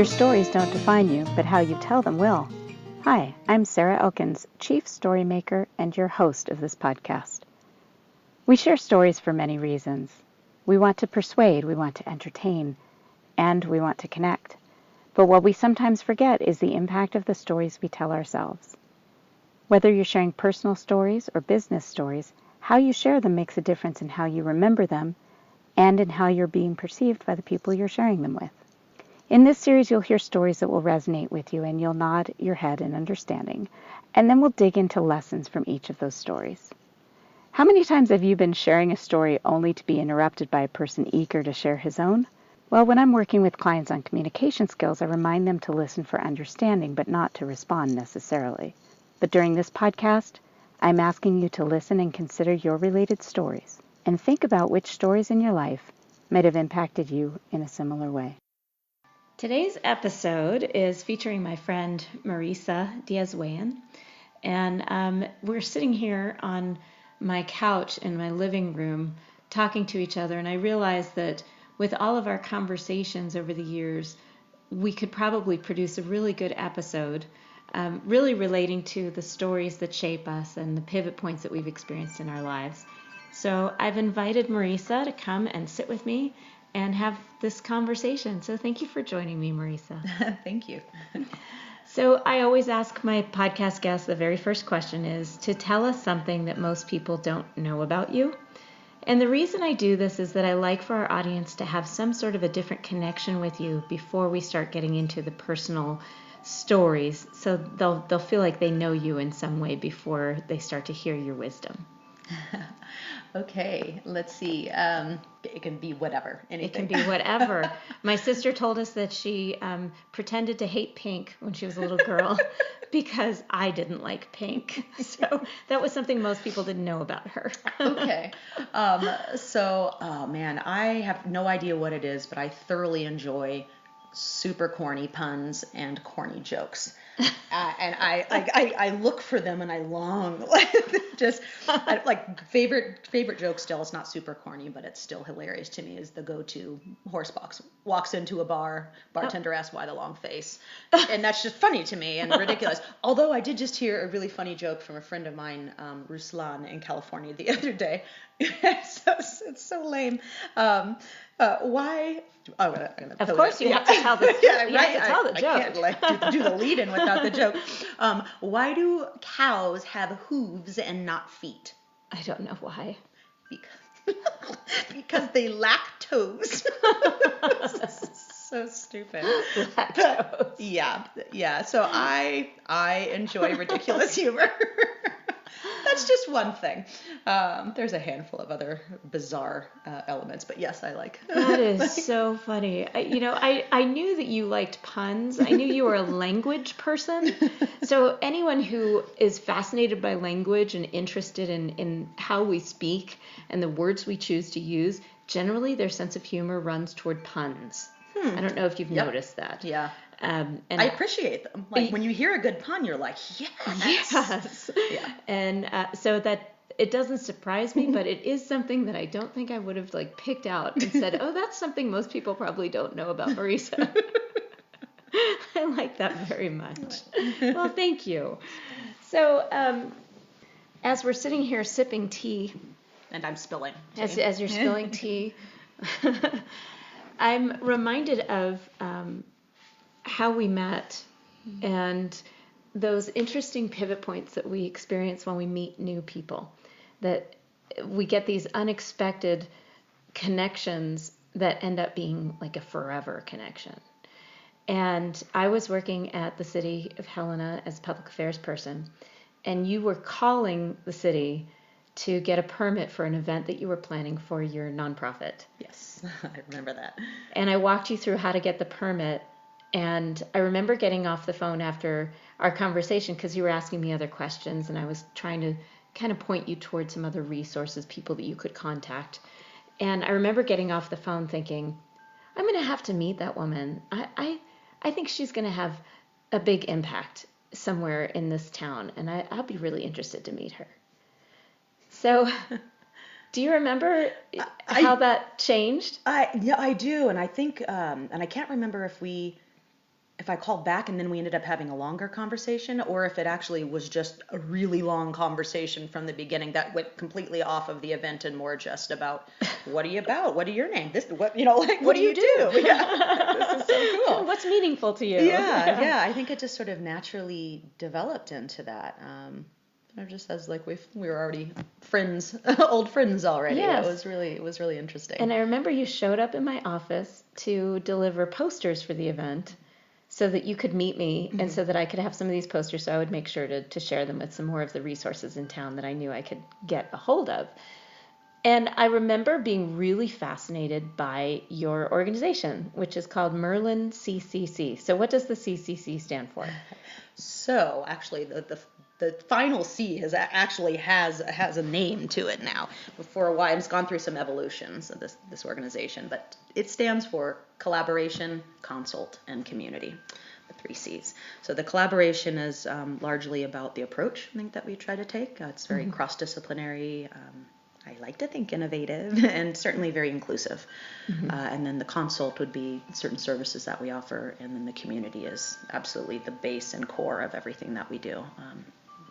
Your stories don't define you, but how you tell them will. Hi, I'm Sarah Elkins, Chief Story Maker and your host of this podcast. We share stories for many reasons. We want to persuade, we want to entertain, and we want to connect. But what we sometimes forget is the impact of the stories we tell ourselves. Whether you're sharing personal stories or business stories, how you share them makes a difference in how you remember them and in how you're being perceived by the people you're sharing them with. In this series, you'll hear stories that will resonate with you and you'll nod your head in understanding, and then we'll dig into lessons from each of those stories. How many times have you been sharing a story only to be interrupted by a person eager to share his own? Well, when I'm working with clients on communication skills, I remind them to listen for understanding, but not to respond necessarily. But during this podcast, I'm asking you to listen and consider your related stories, and think about which stories in your life might have impacted you in a similar way. Today's episode is featuring my friend Marisa Diaz-Wayan, and we're sitting here on my couch in my living room talking to each other, and I realized that with all of our conversations over the years, we could probably produce a really good episode, really relating to the stories that shape us and the pivot points that we've experienced in our lives. So I've invited Marisa to come and sit with me and have this conversation. So thank you for joining me, Marisa. Thank you. So I always ask my podcast guests, the very first question is to tell us something that most people don't know about you. And the reason I do this is that I like for our audience to have some sort of a different connection with you before we start getting into the personal stories. So they'll feel like they know you in some way before they start to hear your wisdom. Okay, let's see. It can be whatever. Anything. It can be whatever. My sister told us that she pretended to hate pink when she was a little girl because I didn't like pink. So that was something most people didn't know about her. Okay. Oh man, I have no idea what it is, but I thoroughly enjoy super corny puns and corny jokes. And I look for them and I long favorite joke still. It's not super corny, but it's still hilarious to me. Is the go-to horse box walks into a bar, bartender asks why the long face, and that's just funny to me and ridiculous. Although I did just hear a really funny joke from a friend of mine, Ruslan in California the other day. It's so lame. Why? Of course, you have to tell the joke. I can't do the lead-in without the joke. Why do cows have hooves and not feet? I don't know why. Because they lack toes. So stupid. Lactose. Yeah. So I enjoy ridiculous humor. That's just one thing. There's a handful of other bizarre elements, but yes, I like. That is so funny. I knew that you liked puns. I knew you were a language person. So anyone who is fascinated by language and interested in how we speak and the words we choose to use, generally their sense of humor runs toward puns. I don't know if you've noticed that. Yeah. And I appreciate them. Like when you hear a good pun, you're like, yes. Yeah. And so that it doesn't surprise me, but it is something that I don't think I would have picked out and said, oh, that's something most people probably don't know about Marisa. I like that very much. Well, thank you. So as we're sitting here sipping tea. And I'm spilling tea. As you're spilling tea, I'm reminded of how we met and those interesting pivot points that we experience when we meet new people, that we get these unexpected connections that end up being like a forever connection. And I was working at the city of Helena as a public affairs person, and you were calling the city to get a permit for an event that you were planning for your nonprofit. Yes, I remember that. And I walked you through how to get the permit. And I remember getting off the phone after our conversation because you were asking me other questions and I was trying to kind of point you towards some other resources, people that you could contact. And I remember getting off the phone thinking, I'm going to have to meet that woman. I think she's going to have a big impact somewhere in this town, and I'll be really interested to meet her. So do you remember how that changed? I do. And I think, and I can't remember if we if I called back and then we ended up having a longer conversation, or if it actually was just a really long conversation from the beginning that went completely off of the event and more just about, what are you about? What are your name? This, what, like, what do you do? Yeah, this is so cool. What's meaningful to you? Yeah. I think it just sort of naturally developed into that. Just as like we were already friends, old friends already. Yes. It was really interesting. And I remember you showed up in my office to deliver posters for the event so that you could meet me and so that I could have some of these posters. So I would make sure to share them with some more of the resources in town that I knew I could get a hold of. And I remember being really fascinated by your organization, which is called Merlin CCC. So what does the CCC stand for? So actually, the final C has a name to it now. For a while, it's gone through some evolutions of this organization, but it stands for collaboration, consult, and community. The 3 C's. So the collaboration is largely about the approach, I think, that we try to take. It's very cross-disciplinary. I like to think innovative and certainly very inclusive. And then the consult would be certain services that we offer, and then the community is absolutely the base and core of everything that we do,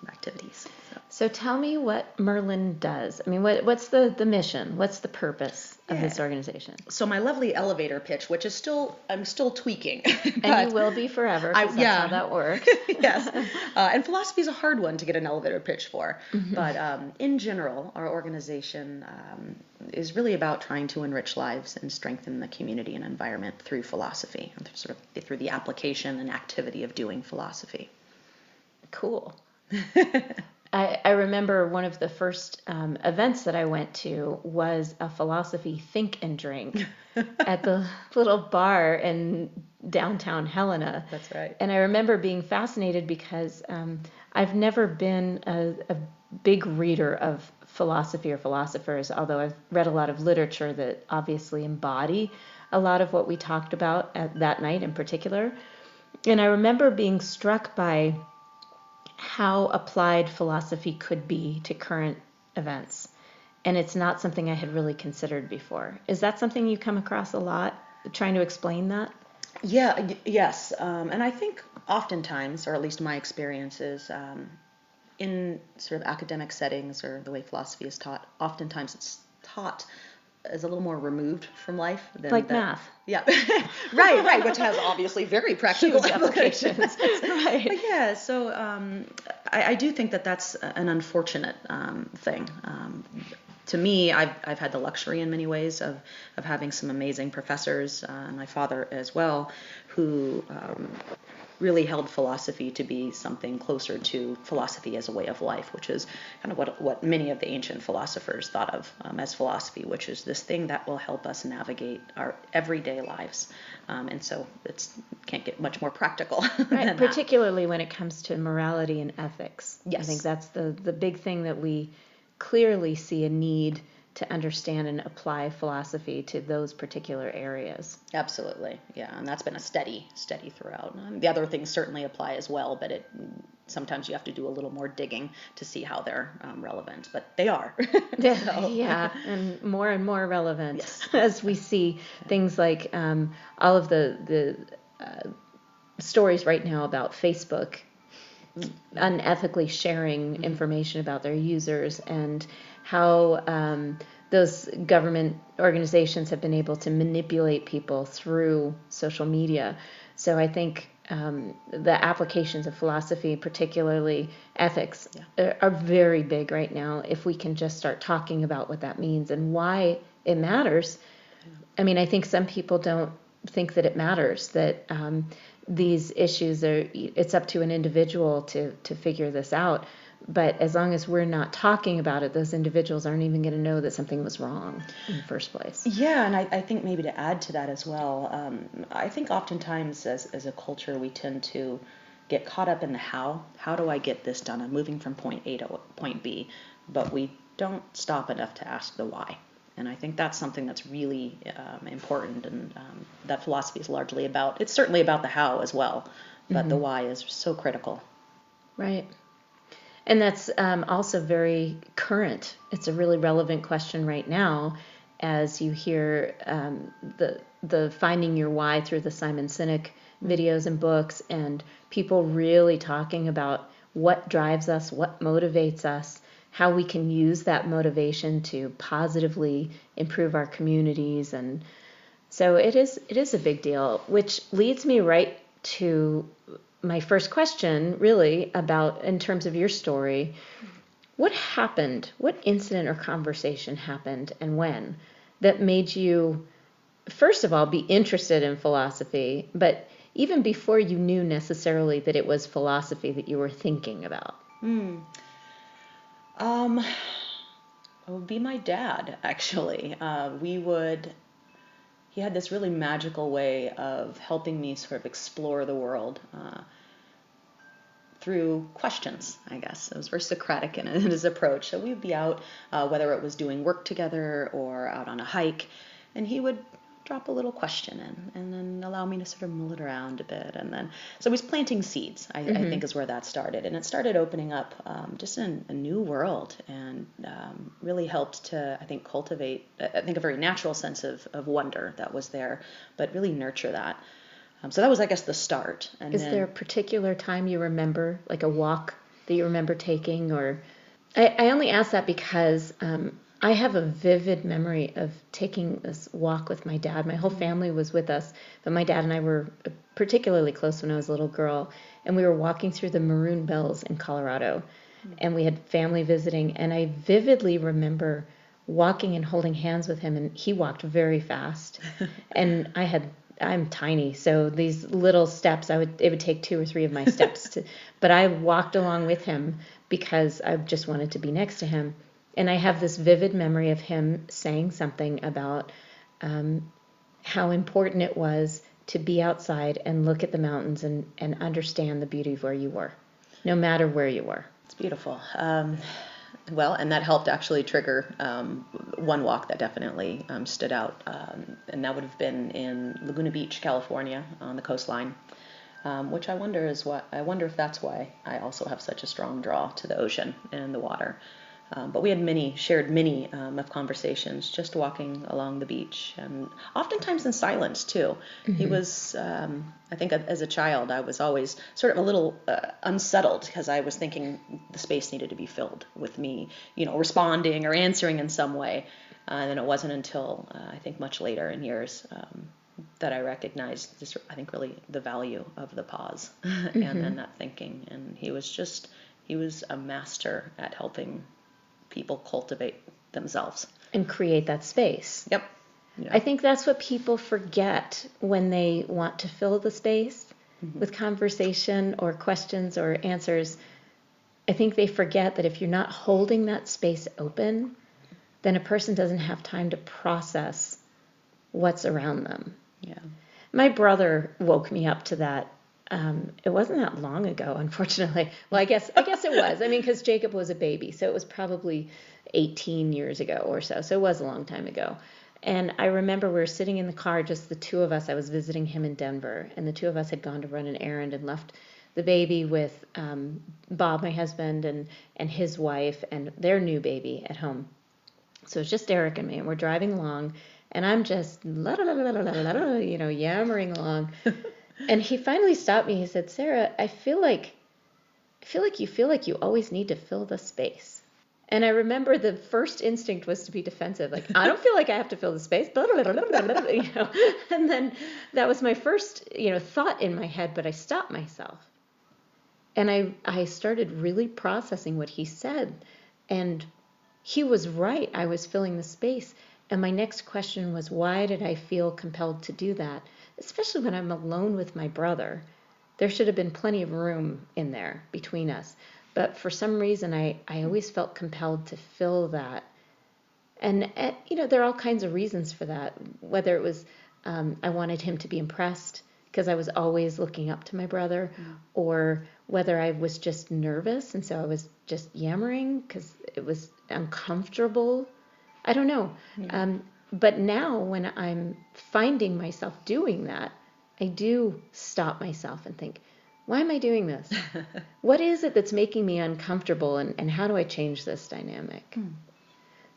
activities. So tell me what Merlin does. I mean, what's the mission? What's the purpose of this organization? So my lovely elevator pitch, which is I'm still tweaking. And you will be forever, because that's how that works. Yes. And philosophy is a hard one to get an elevator pitch for. But in general, our organization is really about trying to enrich lives and strengthen the community and environment through philosophy, and through the application and activity of doing philosophy. Cool. I remember one of the first events that I went to was a philosophy think and drink at the little bar in downtown Helena. That's right. And I remember being fascinated because I've never been a big reader of philosophy or philosophers, although I've read a lot of literature that obviously embody a lot of what we talked about at that night in particular. And I remember being struck by how applied philosophy could be to current events. And it's not something I had really considered before. Is that something you come across a lot, trying to explain that? Yes. And I think oftentimes, or at least my experience is, in sort of academic settings or the way philosophy is taught, oftentimes it's taught is a little more removed from life than like math. Yeah, right, which has obviously very practical applications. Right. But yeah, so I do think that that's an unfortunate thing. To me, I've had the luxury in many ways of having some amazing professors, and my father as well, who really held philosophy to be something closer to philosophy as a way of life, which is kind of what many of the ancient philosophers thought of as philosophy, which is this thing that will help us navigate our everyday lives. And so it can't get much more practical. Right, particularly when it comes to morality and ethics. Yes. I think that's the big thing that we clearly see a need to understand and apply philosophy to those particular areas. Absolutely, yeah, and that's been a steady throughout. The other things certainly apply as well, but sometimes you have to do a little more digging to see how they're relevant, but they are. Yeah, and more relevant. Yes. As we see things like all of the stories right now about Facebook unethically sharing information about their users, and how those government organizations have been able to manipulate people through social media. So I think the applications of philosophy, particularly ethics, are very big right now. If we can just start talking about what that means and why it matters. I mean, I think some people don't think that it matters, that these issues it's up to an individual to figure this out. But as long as we're not talking about it, those individuals aren't even going to know that something was wrong in the first place. Yeah, and I think maybe to add to that as well, I think oftentimes as a culture we tend to get caught up in the how. How do I get this done? I'm moving from point A to point B, but we don't stop enough to ask the why. And I think that's something that's really important, and that philosophy is largely about. It's certainly about the how as well, but the why is so critical. Right. And that's also very current. It's a really relevant question right now, as you hear the finding your why through the Simon Sinek videos and books, and people really talking about what drives us, what motivates us, how we can use that motivation to positively improve our communities. And so it is a big deal, which leads me right to my first question, really, about in terms of your story. What happened? What incident or conversation happened, and when, that made you, first of all, be interested in philosophy, but even before you knew necessarily that it was philosophy that you were thinking about? It would be my dad, actually. He had this really magical way of helping me sort of explore the world through questions, I guess. It was very Socratic in his approach. So we'd be out, whether it was doing work together or out on a hike, and he would drop a little question in and then allow me to sort of mull it around a bit. And then, so he was planting seeds, I think is where that started. And it started opening up just a new world, and really helped to, I think, cultivate, I think, a very natural sense of wonder that was there, but really nurture that. So that was, I guess, the start. And Is there a particular time you remember, like a walk that you remember taking? Or I only ask that because I have a vivid memory of taking this walk with my dad. My whole family was with us, but my dad and I were particularly close when I was a little girl. And we were walking through the Maroon Bells in Colorado. And we had family visiting. And I vividly remember walking and holding hands with him. And he walked very fast. And I'm tiny, so these little steps, it would take 2 or 3 of my steps but I walked along with him because I just wanted to be next to him. And I have this vivid memory of him saying something about how important it was to be outside and look at the mountains and understand the beauty of where you were, no matter where you were. It's beautiful. Well, and that helped actually trigger one walk that definitely stood out, and that would have been in Laguna Beach, California, on the coastline, which I wonder if that's why I also have such a strong draw to the ocean and the water. But we had shared many of conversations just walking along the beach, and oftentimes in silence too. He was, I think as a child, I was always sort of a little unsettled because I was thinking the space needed to be filled with me, responding or answering in some way. And then it wasn't until I think much later in years that I recognized this, I think, really the value of the pause and that thinking. And he was a master at helping people cultivate themselves and create that space. Yep. Yeah. I think that's what people forget when they want to fill the space with conversation or questions or answers. I think they forget that if you're not holding that space open, then a person doesn't have time to process what's around them. Yeah. My brother woke me up to that. It wasn't that long ago, unfortunately. Well, I guess it was. I mean, because Jacob was a baby, so it was probably 18 years ago or so. So it was a long time ago. And I remember we were sitting in the car, just the two of us. I was visiting him in Denver, and the two of us had gone to run an errand and left the baby with Bob, my husband, and his wife, and their new baby at home. So it's just Eric and me, and we're driving along, and I'm just yammering along. And he finally stopped me. He said, "Sarah, I feel like you always need to fill the space." And I remember the first instinct was to be defensive. Like, I don't feel like I have to fill the space. And then that was my first, thought in my head, but I stopped myself. And I started really processing what he said. And he was right. I was filling the space. And my next question was, why did I feel compelled to do that? Especially when I'm alone with my brother. There should have been plenty of room in there between us. But for some reason, I always felt compelled to fill that. And, there are all kinds of reasons for that. Whether it was I wanted him to be impressed because I was always looking up to my brother, or whether I was just nervous and so I was just yammering because it was uncomfortable. I don't know. Yeah. But now when I'm finding myself doing that, I do stop myself and think, why am I doing this? What is it that's making me uncomfortable, and how do I change this dynamic?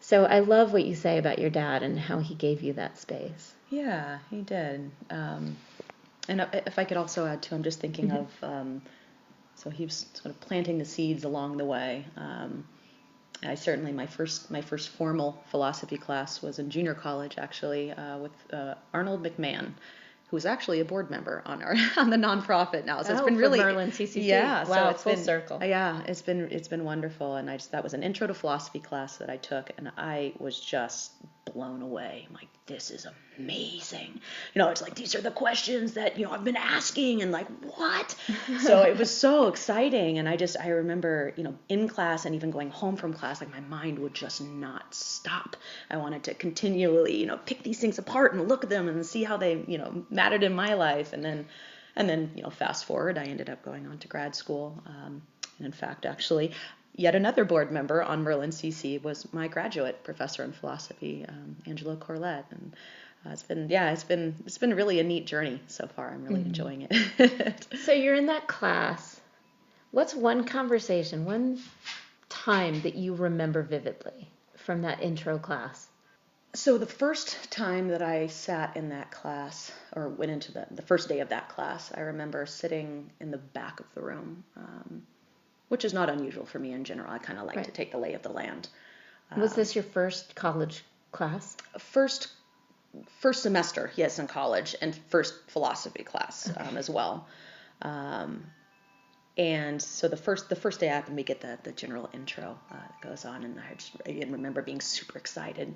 So I love what you say about your dad and how he gave you that space. Yeah, he did. And if I could also add too, I'm just thinking of, so he was sort of planting the seeds along the way. I certainly, my first formal philosophy class was in junior college, actually, with Arnold McMahon, who's actually a board member on on the nonprofit now. So it's been really Merlin CCC. Yeah. Wow, So it's full been circle. Yeah, it's been wonderful, and that was an intro to philosophy class that I took, and I was just blown away. I'm like, this is amazing. It's like, these are the questions that I've been asking, and like, what? So it was so exciting, and I remember in class and even going home from class, like my mind would just not stop. I wanted to continually pick these things apart and look at them and see how they mattered in my life, and then fast forward, I ended up going on to grad school, and in fact, actually, yet another board member on Merlin CC was my graduate professor in philosophy, Angelo Corlett, and it's been really a neat journey so far. I'm really enjoying it. So you're in that class. What's one conversation, one time that you remember vividly from that intro class? So the first time that I sat in that class, or went into the first day of that class, I remember sitting in the back of the room, which is not unusual for me in general. I kind of like to take the lay of the land. Was this your first college class? First semester, yes, in college, and first philosophy class as well. And so the first day up, and we get the general intro that goes on, and I remember being super excited.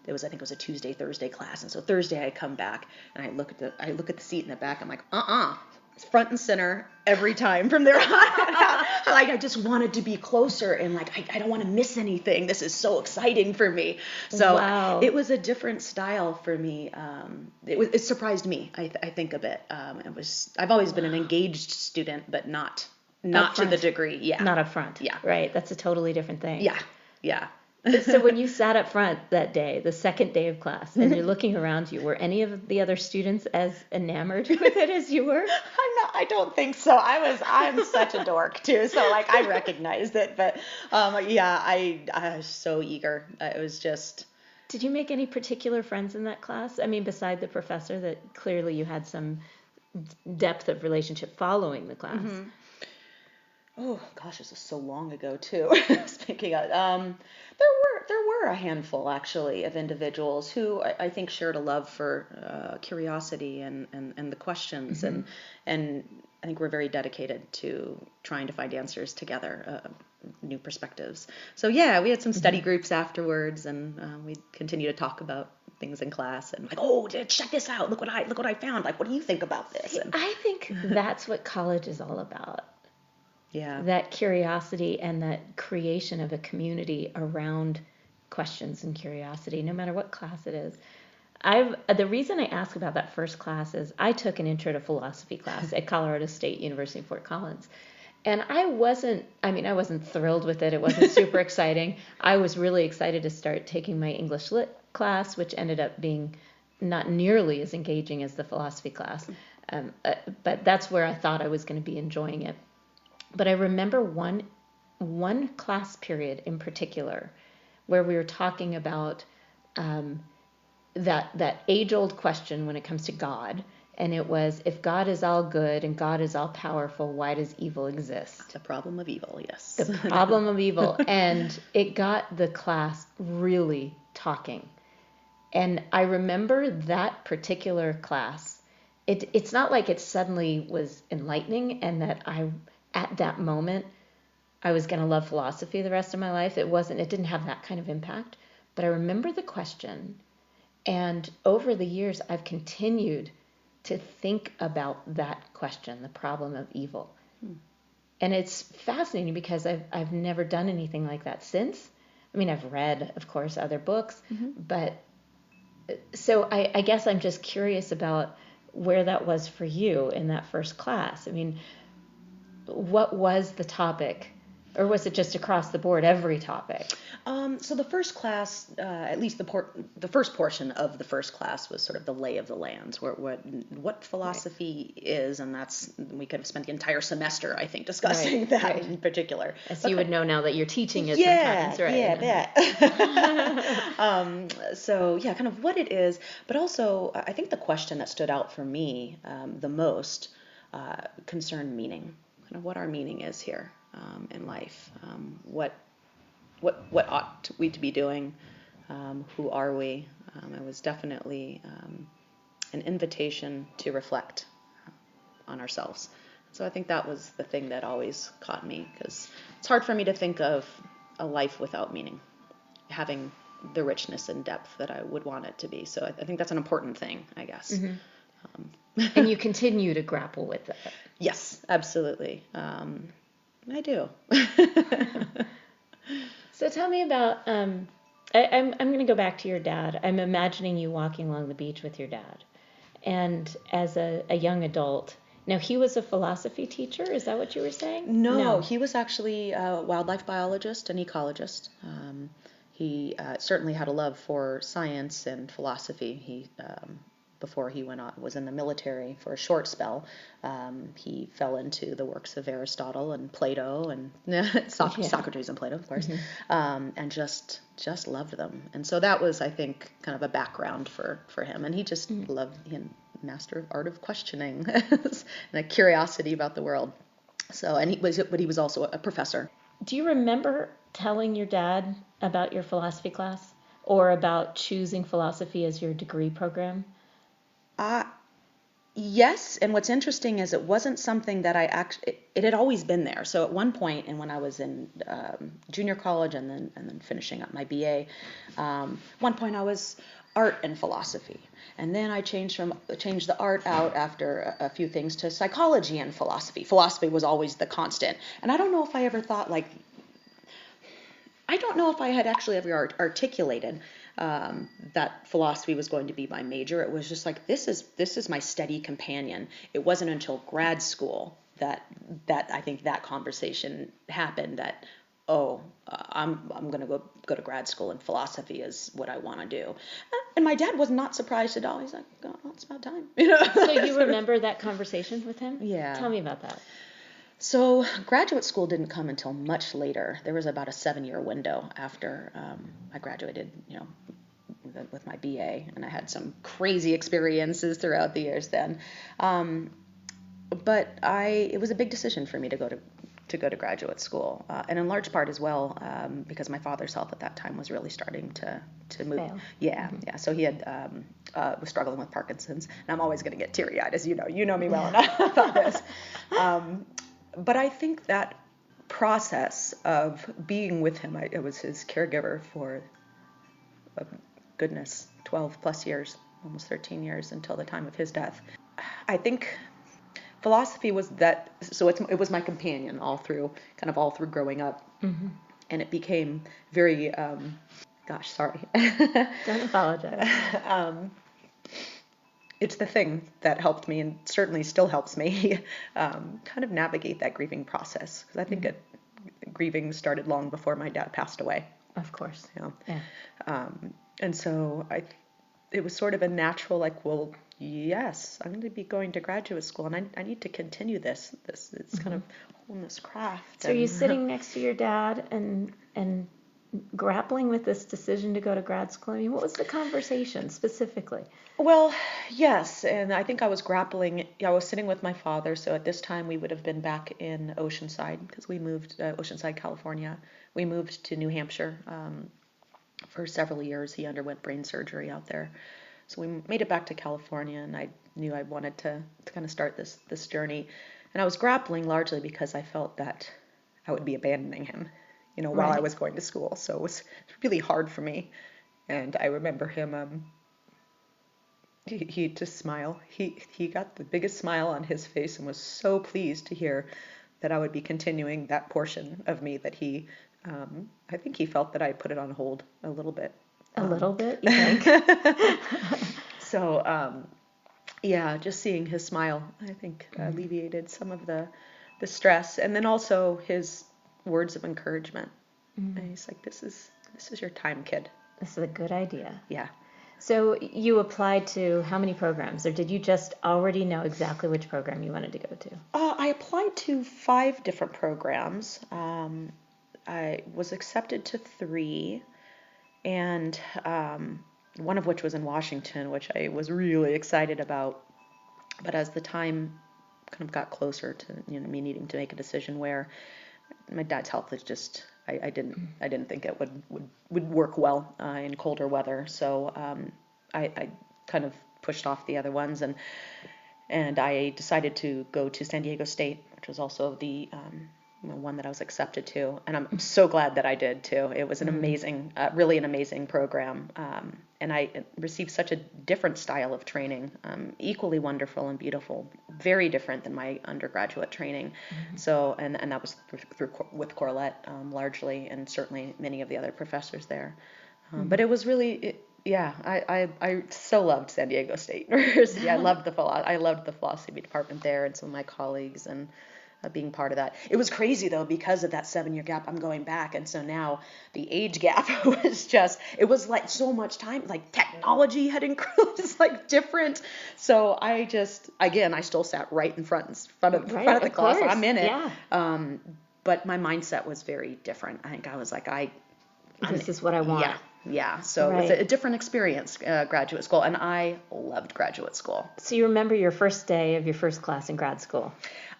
I think it was a Tuesday, Thursday class, and so Thursday I come back and I look at the seat in the back. I'm like, it's front and center every time from there on. Like, I just wanted to be closer, and like I don't want to miss anything. This is so exciting for me. So Wow. It was a different style for me. It surprised me, I think, a bit. I've always been an engaged student, but not to the degree. Yeah. Not up front. Yeah. Right. That's a totally different thing. Yeah. So when you sat up front that day, the second day of class, and you're looking around you, were any of the other students as enamored with it as you were? I don't think so. I'm such a dork too, so like I recognized it, but I was so eager. It was just. Did you make any particular friends in that class? I mean, beside the professor, that clearly you had some depth of relationship following the class. Mm-hmm. Oh gosh, this is so long ago too. Speaking of, there were a handful actually of individuals who I think shared a love for curiosity and the questions, and I think we're very dedicated to trying to find answers together, new perspectives. So yeah, we had some study groups afterwards, and we continue to talk about things in class, and like, oh, check this out, look what I found. Like, what do you think about this? And I think that's what college is all about. Yeah. That curiosity and that creation of a community around questions and curiosity, no matter what class it is. The reason I ask about that first class is I took an intro to philosophy class at Colorado State University, Fort Collins. And I wasn't thrilled with it. It wasn't super exciting. I was really excited to start taking my English Lit class, which ended up being not nearly as engaging as the philosophy class. But that's where I thought I was going to be enjoying it. But I remember one class period in particular where we were talking about that age-old question when it comes to God. And it was, if God is all good and God is all powerful, why does evil exist? The problem of evil, yes. The problem of evil. And it got the class really talking. And I remember that particular class. It's not like it suddenly was enlightening and that at that moment, I was going to love philosophy the rest of my life. It didn't have that kind of impact. But I remember the question. And over the years, I've continued to think about that question, the problem of evil. And it's fascinating because I've never done anything like that since. I mean, I've read, of course, other books. But so I guess I'm just curious about where that was for you in that first class. I mean, what was the topic Or was it just across the board, every topic? So the first class, at least the first portion of the first class was sort of the lay of the land, what philosophy is, and we could have spent the entire semester, I think, discussing that in particular. As you would know now that you're teaching it sometimes, right? Yeah, so yeah, kind of what it is, but also I think the question that stood out for me the most concerned meaning, kind of what our meaning is here in life, what ought we to be doing, who are we? It was definitely an invitation to reflect on ourselves. So I think that was the thing that always caught me, because it's hard for me to think of a life without meaning, having the richness and depth that I would want it to be. So I think that's an important thing, I guess. And you continue to grapple with that. Yes, absolutely. I do. So tell me about, I'm going to go back to your dad. I'm imagining you walking along the beach with your dad. And as a young adult, now he was a philosophy teacher, is that what you were saying? No, he was actually a wildlife biologist and ecologist. He certainly had a love for science and philosophy. He before he was in the military for a short spell, he fell into the works of Aristotle and Plato and Socrates and Plato, of course, and just loved them. And so that was, I think, kind of a background for him. And he just loved him, master of art of questioning and a curiosity about the world. So, but he was also a professor. Do you remember telling your dad about your philosophy class or about choosing philosophy as your degree program? Yes, and what's interesting is it wasn't something that it had always been there. So at one point, and when I was in junior college and then finishing up my BA, one point I was art and philosophy, and then I changed the art out after a few things to psychology and philosophy. Philosophy was always the constant, and I don't know if I ever thought I don't know if I had actually ever articulated that philosophy was going to be my major. It was just like, this is my steady companion. It wasn't until grad school that I think that conversation happened, that I'm going to go to grad school, and philosophy is what I want to do. And my dad was not surprised at all. He's like, oh, well, it's about time. So you remember that conversation with him? Yeah. Tell me about that. So graduate school didn't come until much later. There was about a 7-year window after I graduated, with my BA, and I had some crazy experiences throughout the years then. But it was a big decision for me to go to graduate school, and in large part as well because my father's health at that time was really starting to move. Fail. Yeah. So he had was struggling with Parkinson's, and I'm always going to get teary-eyed, as you know me well enough about this. But I think that process of being with him, I was his caregiver for, goodness, 12 plus years, almost 13 years until the time of his death. I think philosophy was that, so it was my companion all through growing up. And it became very, sorry. Don't apologize. It's the thing that helped me, and certainly still helps me, kind of navigate that grieving process. Because I think grieving started long before my dad passed away. Of course. Yeah. And so it was sort of a natural, well, yes, I'm going to be going to graduate school, and I need to continue this. It's kind of holding this craft. So are you sitting next to your dad and grappling with this decision to go to grad school? I mean, what was the conversation specifically? Well, yes, and I think I was grappling. I was sitting with my father, so at this time we would have been back in Oceanside, because we moved, Oceanside, California. We moved to New Hampshire for several years. He underwent brain surgery out there. So we made it back to California, and I knew I wanted to kind of start this journey. And I was grappling largely because I felt that I would be abandoning him, while I was going to school. So it was really hard for me. And I remember him, he'd just smile. He got the biggest smile on his face and was so pleased to hear that I would be continuing that portion of me that he, I think he felt that I put it on hold a little bit. A little bit, you think? So, just seeing his smile, I think, alleviated some of the stress. And then also words of encouragement. And he's like, this is your time, kid. This is a good idea. Yeah. So you applied to how many programs, or did you just already know exactly which program you wanted to go to? I applied to 5 different programs. I was accepted to 3, and one of which was in Washington, which I was really excited about. But as the time kind of got closer to me needing to make a decision, where my dad's health is just, I didn't think it would work well in colder weather, so I kind of pushed off the other ones, and I decided to go to San Diego State, which was also the one that I was accepted to, and I'm so glad that I did too. It was an amazing, really an amazing program, and I received such a different style of training, equally wonderful and beautiful, very different than my undergraduate training. So, and that was with Corlett largely, and certainly many of the other professors there. But it was really, I so loved San Diego State University. I loved the philosophy department there, and some of my colleagues, and being part of that. It was crazy though, because of that 7-year gap. I'm going back, and so now the age gap it was like so much time, like technology had increased, it's like different. So I still sat right in front of the class. I'm in it. Yeah. But my mindset was very different. I think I was like, this is what I want. Yeah. So it was a different experience, graduate school, and I loved graduate school. So you remember your first day of your first class in grad school?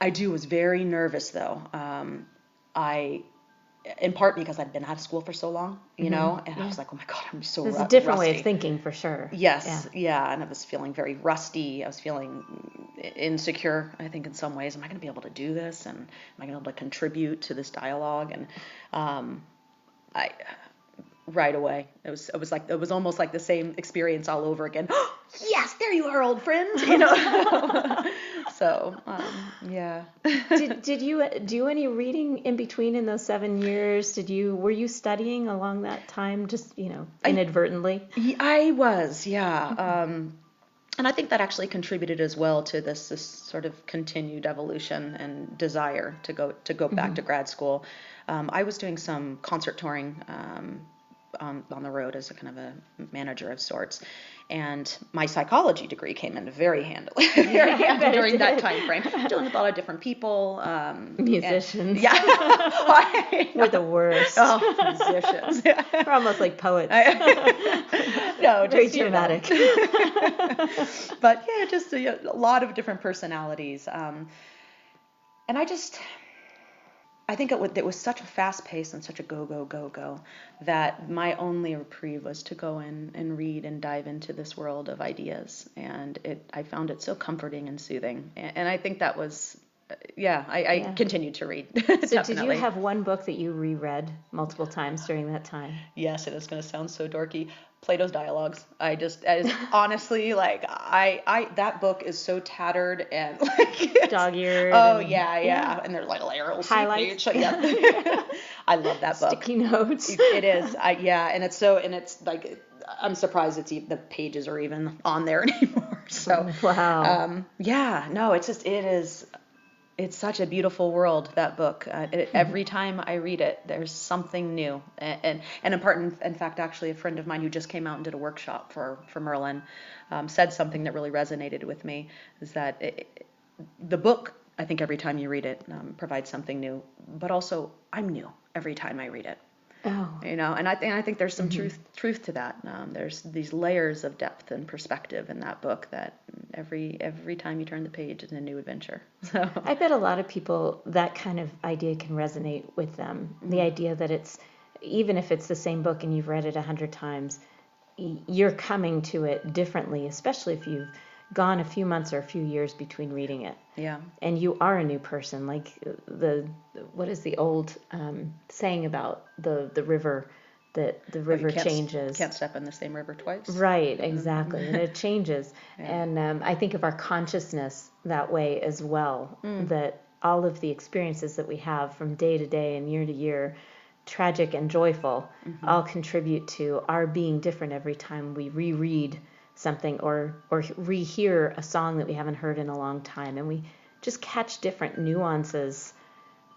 I do. Was very nervous though. In part because I'd been out of school for so long, and I was like, oh my God, I'm so rusty. There's a different way of thinking for sure. Yes. Yeah. And I was feeling very rusty. I was feeling insecure, I think, in some ways. Am I going to be able to do this? And am I going to be able to contribute to this dialogue? And right away, it was almost like the same experience all over again. Yes, there you are, old friend. So, yeah. Did you do any reading in between in those 7 years? Were you studying along that time, just inadvertently? I was, yeah. And I think that actually contributed as well to this sort of continued evolution and desire to go back to grad school. I was doing some concert touring on the road as a kind of a manager of sorts, and my psychology degree came in very handily during that time frame. Dealing with a lot of different people, musicians. We're the worst. Oh, musicians. We're almost like poets. No, just, very dramatic. But yeah, just a lot of different personalities, and I think it was such a fast pace and such a go that my only reprieve was to go in and read and dive into this world of ideas. And I found it so comforting and soothing. And I think that was, I continued to read. So did you have one book that you reread multiple times during that time? Yes, it is going to sound so dorky. Plato's Dialogues. Honestly, like, that book is so tattered and like dog-eared. Oh yeah. And there's like arrows. Highlights. Yeah. I love that book. Sticky notes. It is. And it's like, I'm surprised the pages are even on there anymore. So wow. It's such a beautiful world, that book. Every time I read it, there's something new. And in fact, actually, a friend of mine who just came out and did a workshop for Merlin said something that really resonated with me, is that the book, I think every time you read it, provides something new. But also, I'm new every time I read it. Oh. And I think there's some truth to that. There's these layers of depth and perspective in that book that every time you turn the page is a new adventure. So I bet a lot of people, that kind of idea can resonate with them. The idea that it's, even if it's the same book and you've read it 100 times, you're coming to it differently, especially if you've gone a few months or a few years between reading it. Yeah. And you are a new person. Like what is the old saying about the river, that the river changes. Can't step in the same river twice. Right, exactly. And it changes. Yeah. And I think of our consciousness that way as well, that all of the experiences that we have from day to day and year to year, tragic and joyful, all contribute to our being different every time we reread something or rehear a song that we haven't heard in a long time, and we just catch different nuances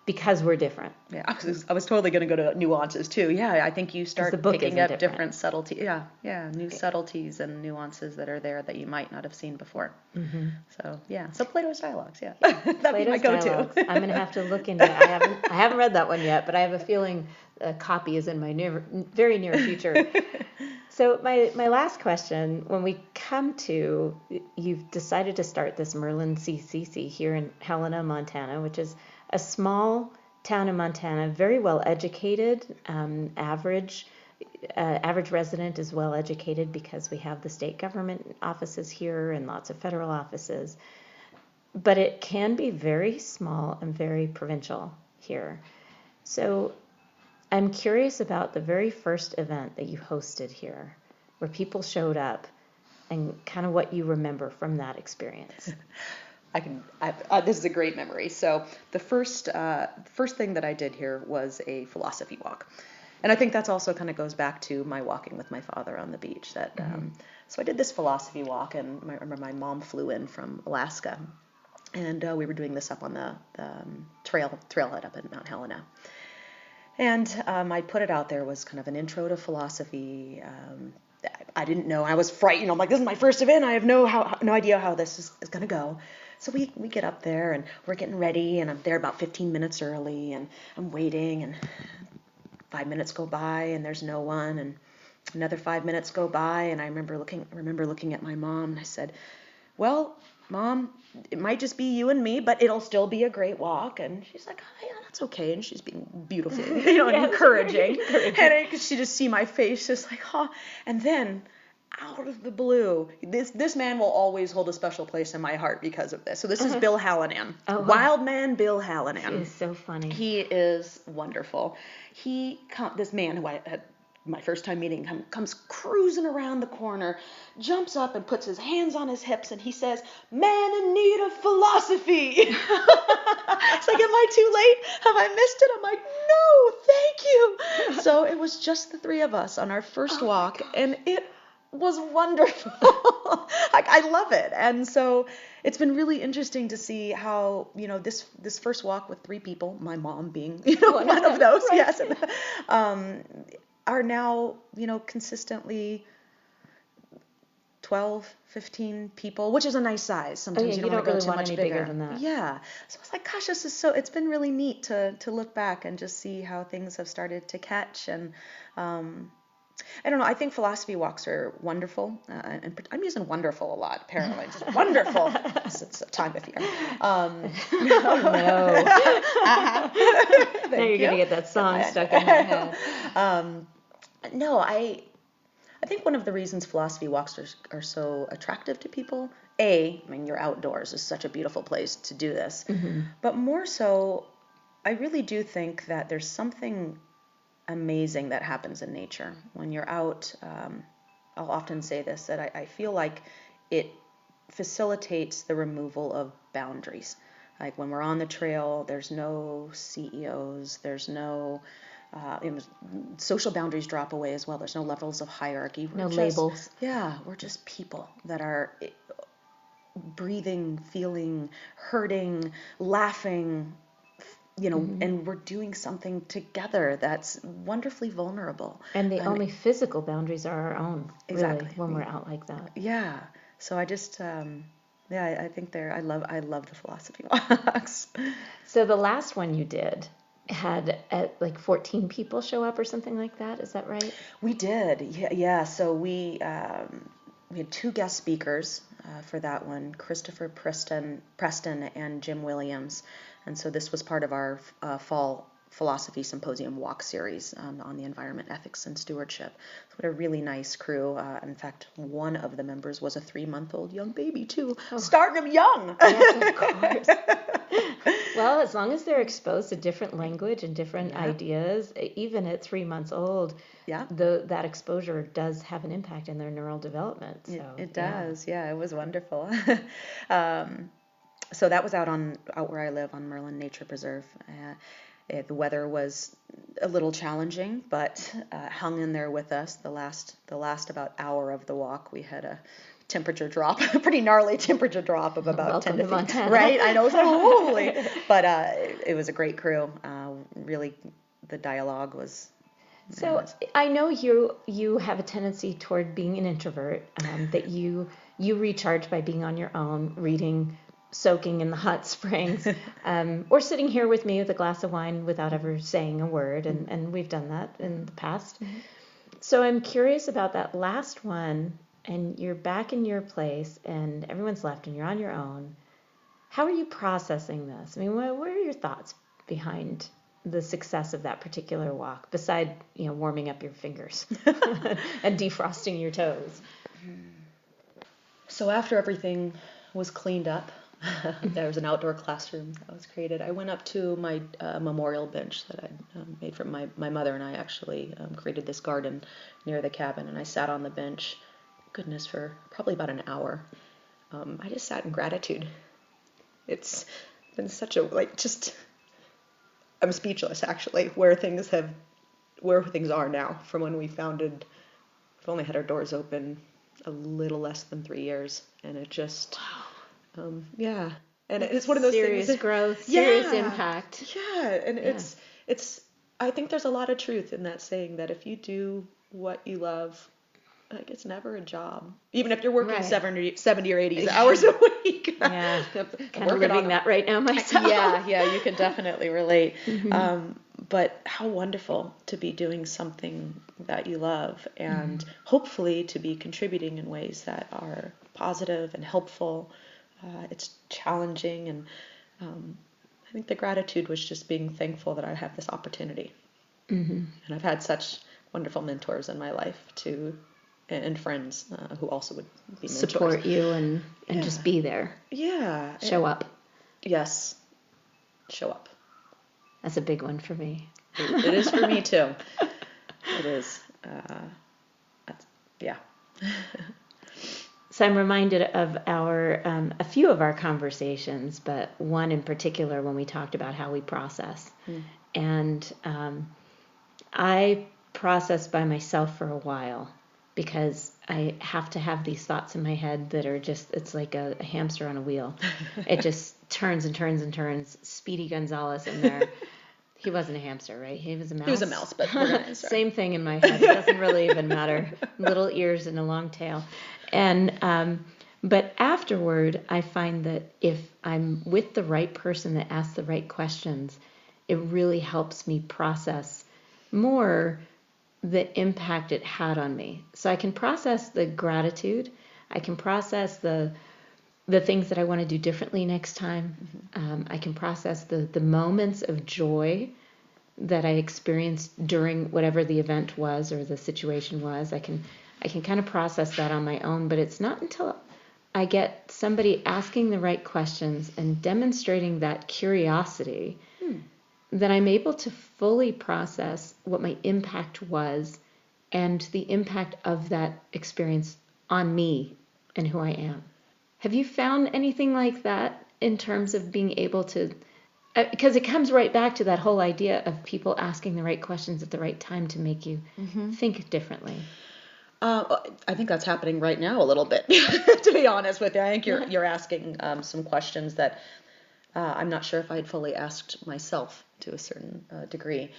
because we're different. Yeah, I was totally going to go to nuances too. Yeah, I think you start picking up different subtleties. Yeah, new subtleties and nuances that are there that you might not have seen before. Mm-hmm. So yeah, so Plato's Dialogues. Yeah, that'd be my go-to. Dialogues. I'm going to have to look into it. I haven't read that one yet, but I have a feeling a copy is in my very near future. So my last question, when we come to, you've decided to start this Merlin CCC here in Helena, Montana, which is a small town in Montana, very well educated, average resident is well educated because we have the state government offices here and lots of federal offices. But it can be very small and very provincial here. So I'm curious about the very first event that you hosted here, where people showed up, and kind of what you remember from that experience. This is a great memory. So the first thing that I did here was a philosophy walk. And I think that's also kind of goes back to my walking with my father on the beach. So I did this philosophy walk, and I remember my mom flew in from Alaska, and we were doing this up on the trailhead up in Mount Helena. And I put it out there, was kind of an intro to philosophy. I didn't know. I was frightened. I'm like, this is my first event. I have no idea how this is going to go. So we get up there, and we're getting ready, and I'm there about 15 minutes early, and I'm waiting, and 5 minutes go by, and there's no one, and another 5 minutes go by, and I remember looking at my mom, and I said, well, Mom, it might just be you and me, but it'll still be a great walk. And she's like, oh, yeah, that's okay. And she's being beautiful, and encouraging. And I could just see my face just like, oh. And then out of the blue, this man will always hold a special place in my heart because of this. So this is Bill Hallinan. Oh, wow. Wild man Bill Hallinan. He is so funny. He is wonderful. This man who I had my first time meeting him, comes cruising around the corner, jumps up and puts his hands on his hips, and he says, man in need of philosophy. It's like, am I too late? Have I missed it? I'm like, no, thank you. So it was just the three of us on our first walk, and it was wonderful. I love it. And so it's been really interesting to see how, this first walk with three people, my mom being, one of those, right. Yes, are now, consistently 12, 15 people, which is a nice size. Sometimes you don't really want much bigger than that. Yeah. So I was like, gosh, it's been really neat to look back and just see how things have started to catch. And I don't know, I think philosophy walks are wonderful. And I'm using wonderful a lot, apparently. Just wonderful. It's a time of year. No. Now you're going to get that song stuck in my head. No, I think one of the reasons philosophy walks are so attractive to people, you're outdoors. It's such a beautiful place to do this. Mm-hmm. But more so, I really do think that there's something amazing that happens in nature. When you're out, I'll often say this, that I feel like it facilitates the removal of boundaries. Like when we're on the trail, there's no CEOs, there's no... social boundaries drop away as well. There's no levels of hierarchy. No labels. Yeah, we're just people that are breathing, feeling, hurting, laughing, mm-hmm. and we're doing something together that's wonderfully vulnerable. And the only physical boundaries are our own, exactly. Really, when we're out like that. Yeah. So I just, I think I love the philosophy walks. So the last one you did had 14 people show up or something like that. Is that right? We did. Yeah. So we had two guest speakers for that one, Christopher Preston and Jim Williams. And so this was part of our fall philosophy symposium walk series on the environment, ethics, and stewardship. So what a really nice crew. In fact, one of the members was a 3-month-old young baby too. Oh. Starting them young. Yes, of course. Well, as long as they're exposed to different language and different ideas, even at 3 months old, that exposure does have an impact in their neural development. So, it does. Yeah, it was wonderful. So that was out where I live on Merlin Nature Preserve. The weather was a little challenging, but hung in there with us. The last about hour of the walk, we had a temperature drop, a pretty gnarly temperature drop of about Welcome 10 to to 15. Montana. Right? I know, so holy. But it was a great crew. Really, the dialogue was. So I know you have a tendency toward being an introvert, that you recharge by being on your own, reading, soaking in the hot springs, or sitting here with me with a glass of wine without ever saying a word, and we've done that in the past. So I'm curious about that last one, and you're back in your place, and everyone's left, and you're on your own. How are you processing this? I mean, what are your thoughts behind the success of that particular walk, beside warming up your fingers and defrosting your toes? So after everything was cleaned up, there was an outdoor classroom that was created. I went up to my memorial bench that I'd made for my mother, and I actually created this garden near the cabin, and I sat on the bench, goodness, for probably about an hour. I just sat in gratitude. It's been such a, I'm speechless actually, where things are now from when we've only had our doors open a little less than 3 years, and it just, yeah, and it's one of those serious things. Growth, serious impact. Yeah, and it's. I think there's a lot of truth in that saying that if you do what you love, like, it's never a job, even if you're working 70 or 80 hours a week. Yeah, kind of living that right now myself. Yeah, you can definitely relate. But how wonderful to be doing something that you love, and hopefully to be contributing in ways that are positive and helpful. It's challenging, and I think the gratitude was just being thankful that I have this opportunity. And I've had such wonderful mentors in my life too, and friends who also would be mentors. Support you and just be there. Yeah. Show up. Yes. Show up. That's a big one for me. It is for me too. It is. Yeah. So I'm reminded of a few of our conversations, but one in particular when we talked about how we process. And I processed by myself for a while, because I have to have these thoughts in my head that are just, it's like a hamster on a wheel. It just turns and turns and turns. Speedy Gonzalez in there. He wasn't a hamster, right? He was a mouse. He was a mouse, but we're gonna answer. Same thing in my head. It doesn't really even matter. Little ears and a long tail. And but afterward, I find that if I'm with the right person that asks the right questions, it really helps me process more the impact it had on me. So I can process the gratitude. I can process the things that I want to do differently next time. I can process the moments of joy that I experienced during whatever the event was or the situation was. I can kind of process that on my own, but it's not until I get somebody asking the right questions and demonstrating that curiosity that I'm able to fully process what my impact was and the impact of that experience on me and who I am. Have you found anything like that in terms of being able to, because it comes right back to that whole idea of people asking the right questions at the right time to make you think differently? I think that's happening right now a little bit, to be honest with you. I think you're asking some questions that I'm not sure if I'd fully asked myself to a certain degree.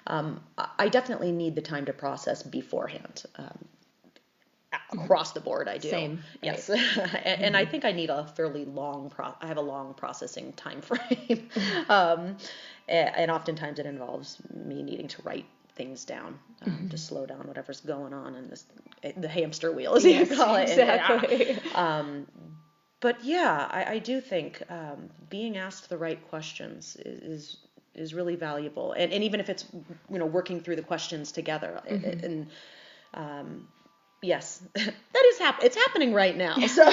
I definitely need the time to process beforehand. Across the board, I do. Same. Yes. And I think I need a fairly long I have a long processing time frame. And oftentimes it involves me needing to write things down to slow down whatever's going on in the hamster wheel, as you call it. Exactly. But yeah, I do think being asked the right questions is really valuable. And even if it's, working through the questions together. And yes, that is it's happening right now. So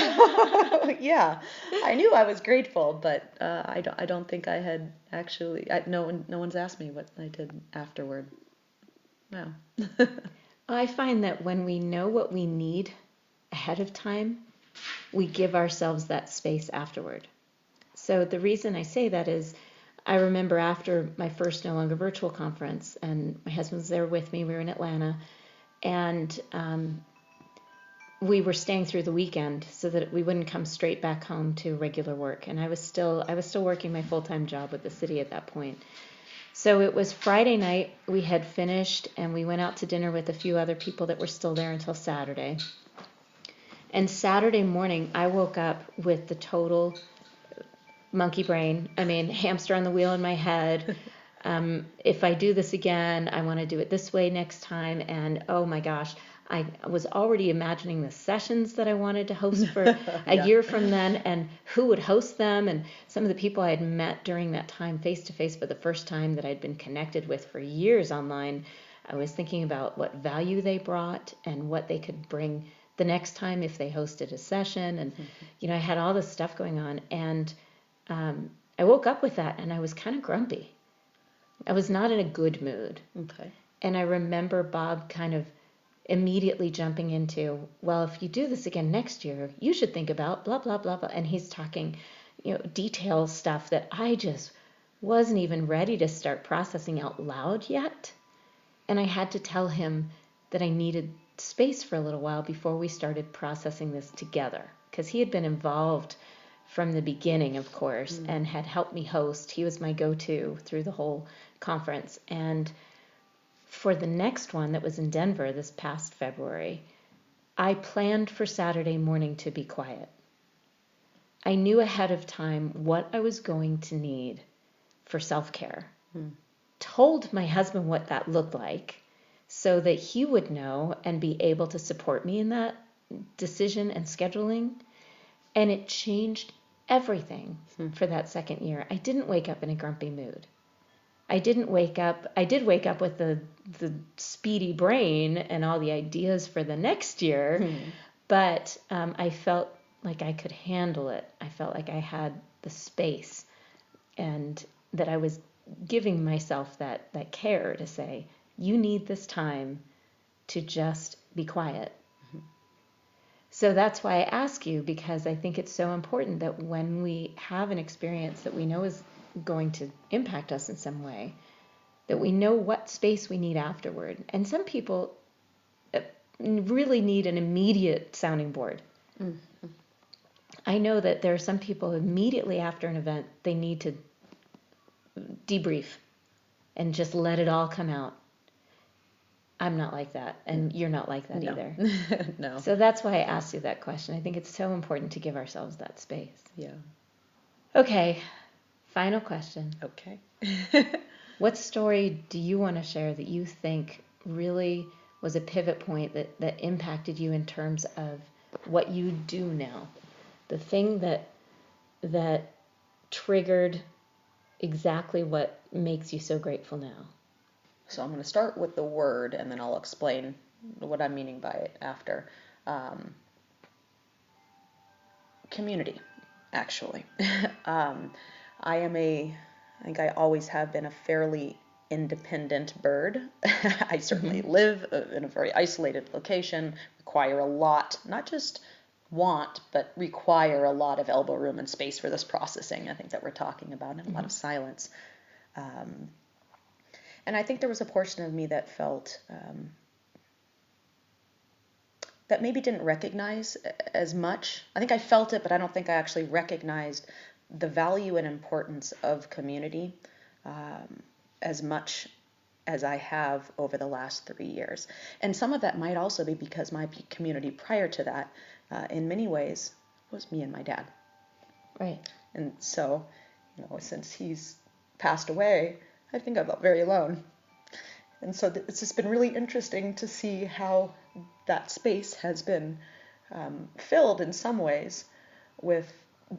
yeah, I knew I was grateful, but I don't think I had actually. No one's asked me what I did afterward. No. I find that when we know what we need ahead of time, we give ourselves that space afterward. So the reason I say that is, I remember after my first No Longer Virtual conference, and my husband was there with me. We were in Atlanta, and we were staying through the weekend so that we wouldn't come straight back home to regular work. And I was still working my full-time job with the city at that point. So it was Friday night, we had finished, and we went out to dinner with a few other people that were still there until Saturday. And Saturday morning, I woke up with the total monkey brain. I mean, hamster on the wheel in my head. If I do this again, I want to do it this way next time. And oh my gosh, I was already imagining the sessions that I wanted to host for a year from then, and who would host them, and some of the people I had met during that time face to face for the first time that I'd been connected with for years online. I was thinking about what value they brought and what they could bring the next time if they hosted a session. And, I had all this stuff going on, and I woke up with that, and I was kind of grumpy. I was not in a good mood. Okay. And I remember Bob kind of immediately jumping into, well, if you do this again next year, you should think about blah, blah, blah, blah. And he's talking, detail stuff that I just wasn't even ready to start processing out loud yet. And I had to tell him that I needed space for a little while before we started processing this together, because he had been involved from the beginning, of course, and had helped me host. He was my go-to through the whole conference. And for the next one that was in Denver this past February, I planned for Saturday morning to be quiet. I knew ahead of time what I was going to need for self-care. Told my husband what that looked like so that he would know and be able to support me in that decision and scheduling. And it changed everything for that second year. I didn't wake up in a grumpy mood. I did wake up with the speedy brain and all the ideas for the next year, but I felt like I could handle it. I felt like I had the space, and that I was giving myself that care to say, you need this time to just be quiet. So that's why I ask you, because I think it's so important that when we have an experience that we know is going to impact us in some way, that we know what space we need afterward. And some people really need an immediate sounding board. I know that there are some people immediately after an event, they need to debrief and just let it all come out. I'm not like that, and you're not like that either. No. So that's why I asked you that question. I think it's so important to give ourselves that space. Yeah. Okay, final question. Okay. What story do you want to share that you think really was a pivot point that impacted you in terms of what you do now? The thing that triggered exactly what makes you so grateful now? So I'm going to start with the word, and then I'll explain what I'm meaning by it after. Community, actually. I think I always have been a fairly independent bird. I certainly live in a very isolated location, require a lot, not just want, but require a lot of elbow room and space for this processing, I think, that we're talking about, and a lot of silence. And I think there was a portion of me that felt that maybe didn't recognize as much. I think I felt it, but I don't think I actually recognized the value and importance of community as much as I have over the last 3 years. And some of that might also be because my community prior to that, in many ways, was me and my dad. Right. And so, since he's passed away, I think I felt very alone. And so it's just been really interesting to see how that space has been filled in some ways with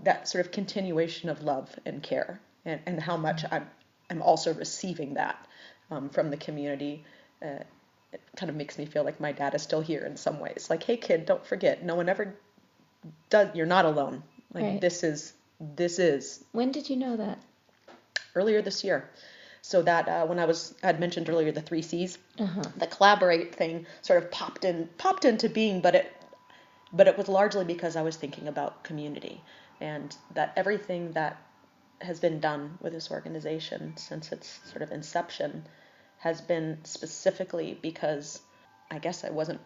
that sort of continuation of love and care, and how much I'm also receiving that from the community. It kind of makes me feel like my dad is still here in some ways. Like, hey kid, don't forget, no one ever does. You're not alone. Like, right. This is. When did you know that? Earlier this year. So that when I'd mentioned earlier the 3 C's, the collaborate thing sort of popped into being, but it was largely because I was thinking about community, and that everything that has been done with this organization since its sort of inception has been specifically because I guess I wasn't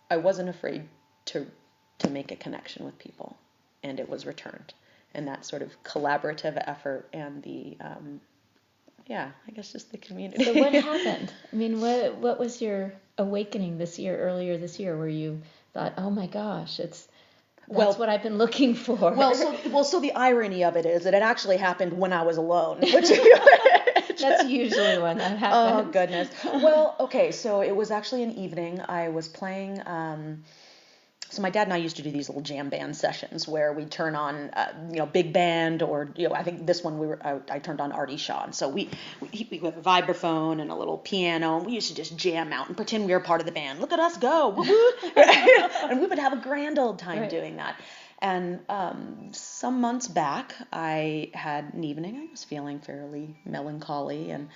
afraid to make a connection with people, and it was returned. And that sort of collaborative effort and the I guess just the community. So what happened? I mean, what was your awakening earlier this year, where you thought, oh my gosh, that's what I've been looking for? So the irony of it is that it actually happened when I was alone, which that's usually when that happens. Oh goodness. Well, okay, so it was actually an evening. I was playing. So my dad and I used to do these little jam band sessions where we turn on, big band, or I think this one I turned on Artie Shaw, and so we have a vibraphone and a little piano, and we used to just jam out and pretend we were part of the band. Look at us go, woo-hoo. And we would have a grand old time doing that. And some months back, I had an evening. I was feeling fairly melancholy, and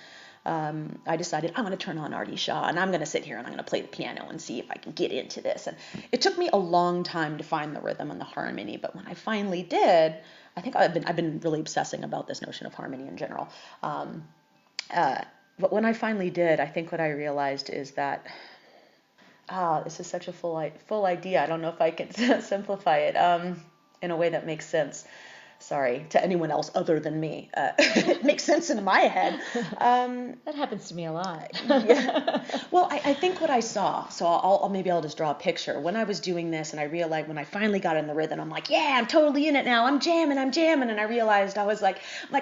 I decided I'm going to turn on Artie Shaw, and I'm going to sit here and I'm going to play the piano and see if I can get into this. And it took me a long time to find the rhythm and the harmony, but when I finally did, I think I've been really obsessing about this notion of harmony in general. But when I finally did, I think what I realized is that this is such a full idea. I don't know if I can simplify it in a way that makes sense. Sorry, to anyone else other than me. It makes sense in my head. That happens to me a lot. Yeah. Well, I think what I saw, so maybe I'll just draw a picture. When I was doing this, and I realized when I finally got in the rhythm, I'm like, yeah, I'm totally in it now. I'm jamming. And I realized I was like,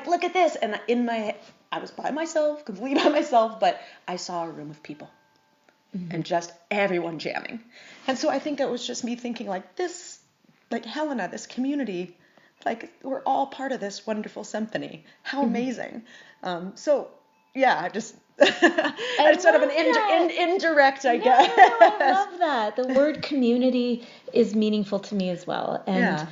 look at this. And in my head, I was by myself, completely by myself, but I saw a room of people. Mm-hmm. And just everyone jamming. And so I think that was just me thinking this, Helena, this community, we're all part of this wonderful symphony. How amazing. So yeah, just it's sort of an indirect, I guess. No, I love that. The word community is meaningful to me as well. And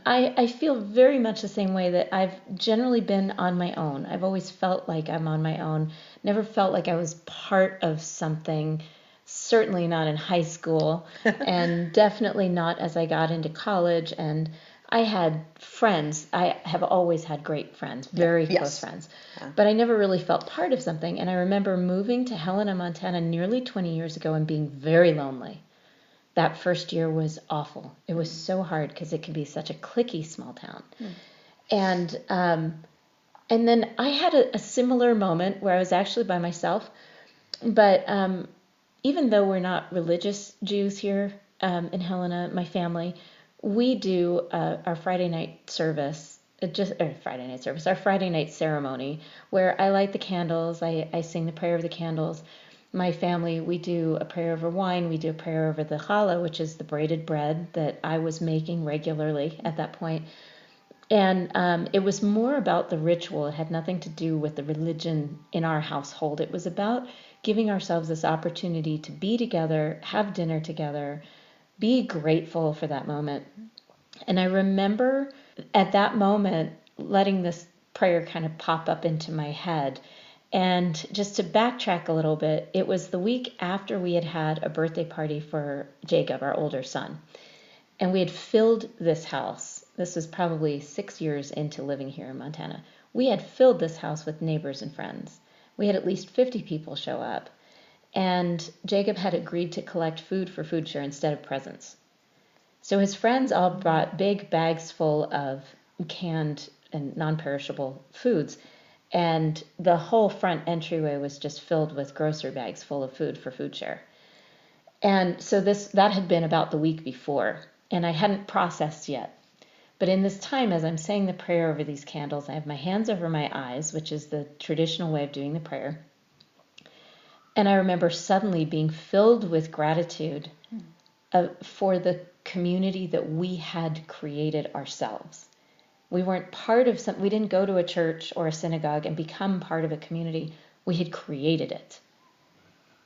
I feel very much the same way, that I've generally been on my own. I've always felt like I'm on my own. Never felt like I was part of something. Certainly not in high school, and definitely not as I got into college. And I had friends. I have always had great friends, very close friends. Yeah. But I never really felt part of something. And I remember moving to Helena, Montana nearly 20 years ago and being very lonely. That first year was awful. It was so hard because it can be such a cliquey small town. And then I had a similar moment where I was actually by myself. But even though we're not religious Jews here in Helena, my family, we do our Friday night service, our Friday night ceremony, where I light the candles, I sing the prayer of the candles. My family, we do a prayer over wine, we do a prayer over the challah, which is the braided bread that I was making regularly at that point. And it was more about the ritual. It had nothing to do with the religion in our household. It was about giving ourselves this opportunity to be together, have dinner together, be grateful for that moment. And I remember at that moment letting this prayer kind of pop up into my head. And just to backtrack a little bit, it was the week after we had a birthday party for Jacob, our older son. And we had filled this house. This was probably 6 years into living here in Montana. We had filled this house with neighbors and friends. We had at least 50 people show up. And Jacob had agreed to collect food for food share instead of presents. So his friends all brought big bags full of canned and non-perishable foods. And the whole front entryway was just filled with grocery bags full of food for food share. And so that had been about the week before, and I hadn't processed yet. But in this time, as I'm saying the prayer over these candles, I have my hands over my eyes, which is the traditional way of doing the prayer. And I remember suddenly being filled with gratitude for the community that we had created ourselves. We weren't part of we didn't go to a church or a synagogue and become part of a community. We had created it.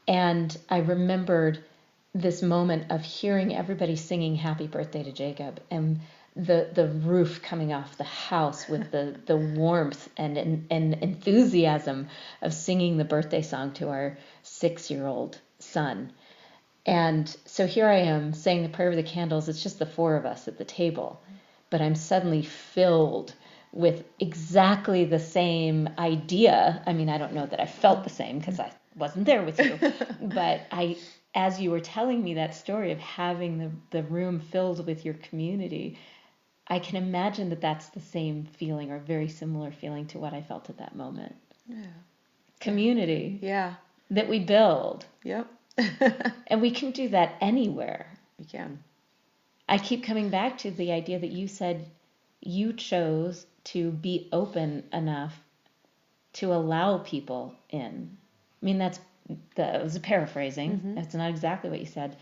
And I remembered this moment of hearing everybody singing happy birthday to Jacob, and the roof coming off the house with the warmth and enthusiasm of singing the birthday song to our 6-year-old son. And so here I am saying the prayer of the candles. It's just the four of us at the table. But I'm suddenly filled with exactly the same idea. I mean, I don't know that I felt the same because I wasn't there with you. But as you were telling me that story of having the room filled with your community, I can imagine that that's the same feeling or very similar feeling to what I felt at that moment. Yeah. Community. Yeah. That we build. Yep. And we can do that anywhere. We can. I keep coming back to the idea that you said you chose to be open enough to allow people in. I mean, that was a paraphrasing. That's not exactly what you said.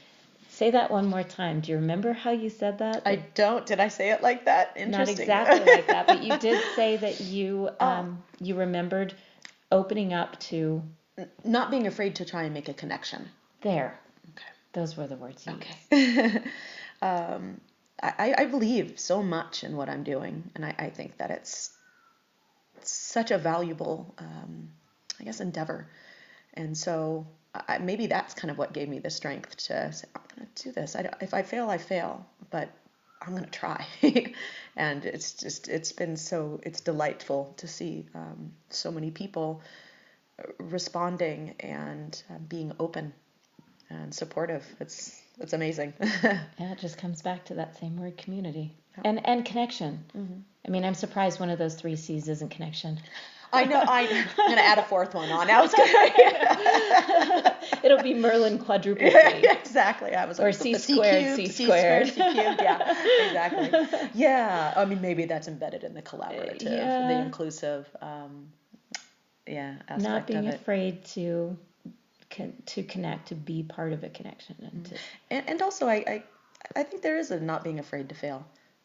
Say that one more time. Do you remember how you said that? I don't. Did I say it like that? Interesting. Not exactly like that, but you did say that you you remembered opening up to not being afraid to try and make a connection. There. Okay. Those were the words you used. I believe so much in what I'm doing, and I think that it's such a valuable, I guess, endeavor. And so maybe that's kind of what gave me the strength to say, I'm going to do this. If I fail, I fail, but I'm going to try. And it's been it's delightful to see so many people responding and being open and supportive. It's amazing. Yeah, it just comes back to that same word, community. Yeah. And connection. I mean, I'm surprised one of those 3 C's isn't connection. I know. I'm going to add a 4th one on. Now it's going It'll be Merlin quadruple C. Yeah, exactly. I was or C squared, C squared. C cubed. Yeah, exactly. Yeah. I mean, maybe that's embedded in the collaborative, the inclusive, aspect Not being of it. afraid to connect, to be part of a connection, and also I think there is a not being afraid to fail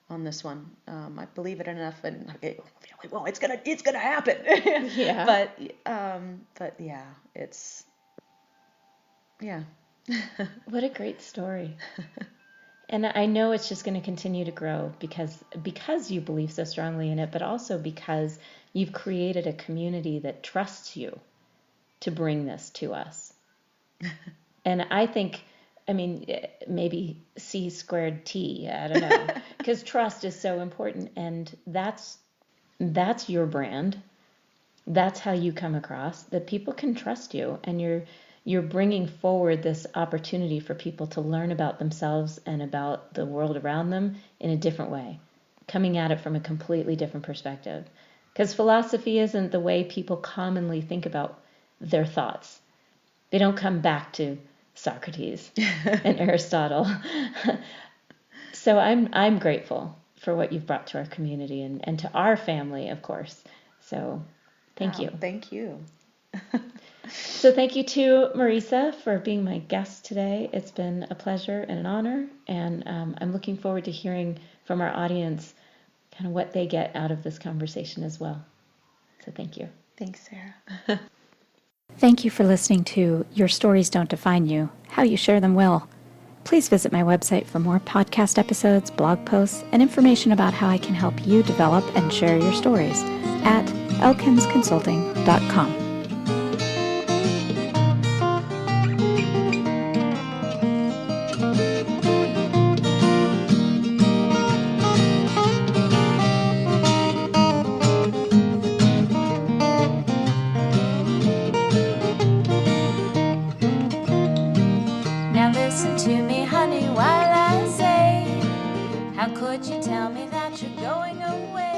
on this one. I believe it enough, and well, it's gonna happen. Yeah. But yeah, it's yeah. What a great story. And I know it's just going to continue to grow because you believe so strongly in it, but also because you've created a community that trusts you to bring this to us. And I think, I mean, maybe C squared T, I don't know, because trust is so important, and that's your brand. That's how you come across, that people can trust you, and you're bringing forward this opportunity for people to learn about themselves and about the world around them in a different way, coming at it from a completely different perspective. Because philosophy isn't the way people commonly think about their thoughts. They don't come back to Socrates and Aristotle. So I'm grateful for what you've brought to our community and to our family, of course. So thank you. Thank you. So thank you to Marisa for being my guest today. It's been a pleasure and an honor, and I'm looking forward to hearing from our audience kind of what they get out of this conversation as well. So thank you. Thanks, Sarah. Thank you for listening to Your Stories Don't Define You, How You Share Them Will. Please visit my website for more podcast episodes, blog posts, and information about how I can help you develop and share your stories at elkinsconsulting.com. Listen to me, honey, while I say, how could you tell me that you're going away?